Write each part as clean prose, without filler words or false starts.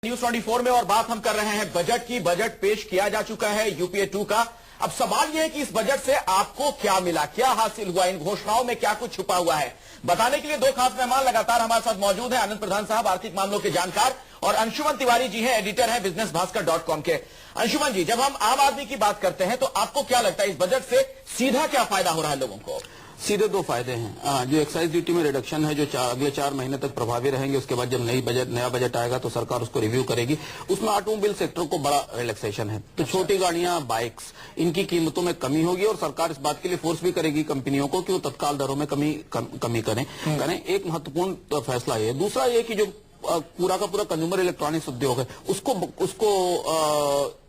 News 24 में और बात हम कर रहे हैं बजट की। बजट पेश किया जा चुका है यूपीए 2 का। अब सवाल यह है कि इस बजट से आपको क्या मिला, क्या हासिल हुआ, इन घोषणाओं में क्या कुछ छुपा हुआ है। बताने के लिए दो खास मेहमान लगातार हमारे साथ मौजूद हैं। आनंद प्रधान साहब आर्थिक मामलों के जानकार और अंशुमन तिवारी जी हैं, एडिटर हैं businessbhaskar.com के। अंशुमन जी, जब हम आम आदमी की बात करते हैं तो आपको क्या लगता है इस बजट से सीधा क्या फायदा हो रहा है लोगों को? सीधे दो फायदे हैं। जो एक्साइज ड्यूटी में रिडक्शन है, जो अगले 4 महीने तक प्रभावी रहेंगे। उसके बाद जब नया बजट आएगा तो सरकार उसको रिव्यू करेगी। उसमें ऑटोमोबाइल सेक्टर को बड़ा रिलैक्सेशन है। तो छोटी गाड़ियां, बाइक्स, इनकी कीमतों में कमी होगी और सरकार इस बात के लिए फोर्स भी करेगी कंपनियों को कि वो तत्काल दरों में कमी करें। एक महत्वपूर्ण फैसला ये। दूसरा ये कि जो पूरा का पूरा कंज्यूमर इलेक्ट्रॉनिक्स उद्योग है उसको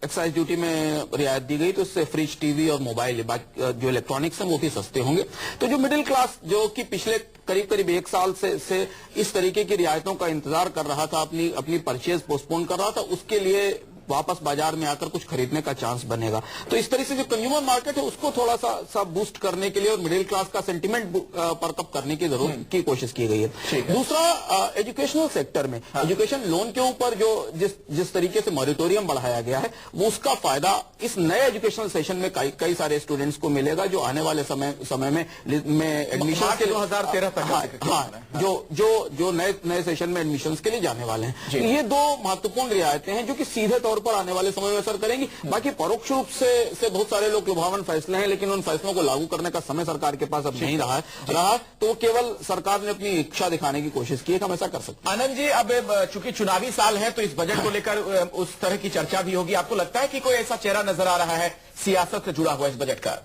एक्साइज ड्यूटी में रियायत दी गई। तो इससे फ्रिज, टीवी और मोबाइल जो इलेक्ट्रॉनिक्स हैं वो भी सस्ते होंगे। तो जो मिडिल क्लास जो कि पिछले करीब 1 साल से इस तरीके की रियायतों का इंतजार कर रहा था, अपनी परचेज पोस्टपोन कर रहा था, उसके लिए वापस बाजार में आकर कुछ खरीदने का चांस बनेगा। तो इस तरह से जो कंज्यूमर मार्केट है उसको थोड़ा सा बूस्ट करने के लिए और मिडिल क्लास का सेंटीमेंट परकअप करने की कोशिश की गई है। दूसरा, एजुकेशनल सेक्टर में एजुकेशन लोन के ऊपर जो जिस तरीके से मॉरिटोरियम बढ़ाया गया है वो उसका फायदा इस नए एजुकेशनल सेशन में कई सारे स्टूडेंट्स को मिलेगा जो आने वाले समय में एडमिशन के 2013 तक जो नए सेशन में एडमिशन के लिए जाने वाले हैं। ये दो महत्वपूर्ण रियायतें हैं जो कि सीधे तौर पर आने वाले समय में असर करेंगी। बाकी परोक्ष रूप से बहुत सारे लोग लुभावन फैसले हैं, लेकिन उन फैसलों को लागू करने का समय सरकार के पास अब नहीं रहा तो केवल सरकार ने अपनी इच्छा दिखाने की कोशिश की है कि हम ऐसा कर सकते हैं। आनंद जी, अब चूंकि चुनावी साल है तो इस बजट को लेकर उस तरह की चर्चा भी होगी। आपको लगता है कि कोई ऐसा चेहरा नजर आ रहा है सियासत से जुड़ा हुआ इस बजट का?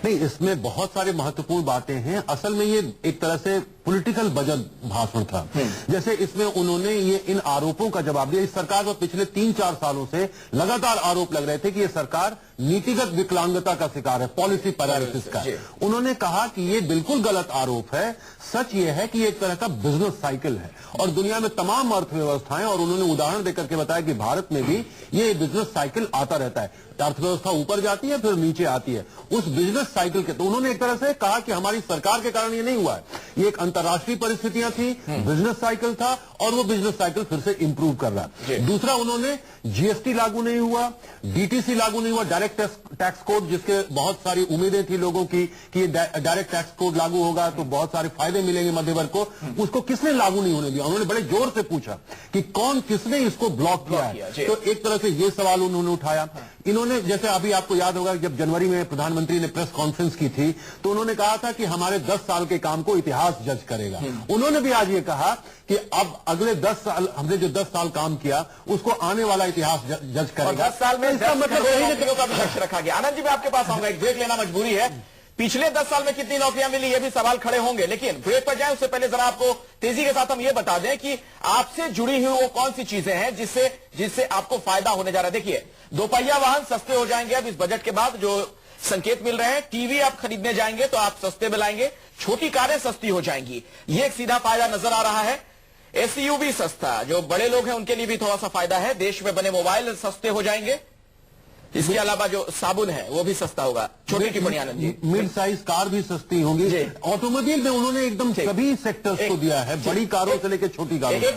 नहीं, इसमें बहुत सारी महत्वपूर्ण बातें हैं। असल में ये एक तरह से पॉलिटिकल बजट भाषण था। जैसे इसमें उन्होंने ये इन आरोपों का जवाब दिया। इस सरकार पर पिछले 3-4 सालों से लगातार आरोप लग रहे थे कि ये सरकार नीतिगत विकलांगता का शिकार है, पॉलिसी पैरालिसिस का। उन्होंने कहा कि ये बिल्कुल गलत आरोप है। सच ये है कि ये एक तरह का बिजनेस साइकिल है और दुनिया में तमाम अर्थव्यवस्थाएं, और उन्होंने उदाहरण देकर के बताया कि भारत में भी ये बिजनेस साइकिल आता रहता है। अर्थव्यवस्था ऊपर जाती है फिर नीचे आती है, उस बिजनेस साइकिल के। तो उन्होंने एक तरह से कहा कि हमारी सरकार के कारण ये नहीं हुआ है, ये एक अंतर्राष्ट्रीय परिस्थितियां थी, बिजनेस साइकिल था और वो बिजनेस साइकिल फिर से इंप्रूव कर रहा है। दूसरा, उन्होंने जीएसटी लागू नहीं हुआ, डीटीसी लागू नहीं हुआ, डायरेक्ट टैक्स कोड, जिसके बहुत सारी उम्मीदें थी लोगों की कि डायरेक्ट टैक्स कोड लागू होगा तो बहुत सारे फायदे मिलेंगे मध्य वर्ग को। उसको किसने लागू नहीं होने दिया? उन्होंने बड़े जोर से पूछा कि किसने इसको ब्लॉक किया है। तो एक तरह से ये सवाल उन्होंने उठाया। इन्होंने, जैसे अभी आपको याद होगा जब जनवरी में प्रधानमंत्री ने प्रेस कॉन्फ्रेंस की थी तो उन्होंने कहा था कि हमारे 10 साल के काम को इतिहास जज करेगा। उन्होंने भी आज ये कहा कि अब अगले 10 साल, हमने जो 10 साल काम किया उसको आने वाला इतिहास जज करेगा। 10 साल में इसका मतलब नौकरियों का भी लक्ष्य रखा गया। आनंद जी, मैं आपके पास आऊंगा, एक ब्रेक लेना मजबूरी है। पिछले 10 साल में कितनी नौकरियां मिली ये भी सवाल खड़े होंगे, लेकिन ब्रेक पर जाएं उससे पहले जरा आपको तेजी के साथ हम ये बता दें कि आपसे जुड़ी हुई वो कौन सी चीजें हैं जिससे आपको फायदा होने जा रहा है। देखिए, दोपहिया वाहन सस्ते हो जाएंगे अब इस बजट के बाद, जो संकेत मिल रहे हैं। टीवी आप खरीदने जाएंगे तो आप सस्ते में लाएंगे, छोटी कारें सस्ती हो जाएंगी, ये एक सीधा फायदा नजर आ रहा है। एसयूवी सस्ता, जो बड़े लोग हैं उनके लिए भी थोड़ा सा फायदा है। देश में बने मोबाइल सस्ते हो जाएंगे। इसके अलावा जो साबुन है वो भी सस्ता होगा। छोटी टिप्पणी Anand ji. Mid size car भी सस्ती होंगी। ऑटोमोबाइल में उन्होंने एकदम सभी सेक्टर्स को दिया है, बड़ी कारों से लेकर छोटी कारों।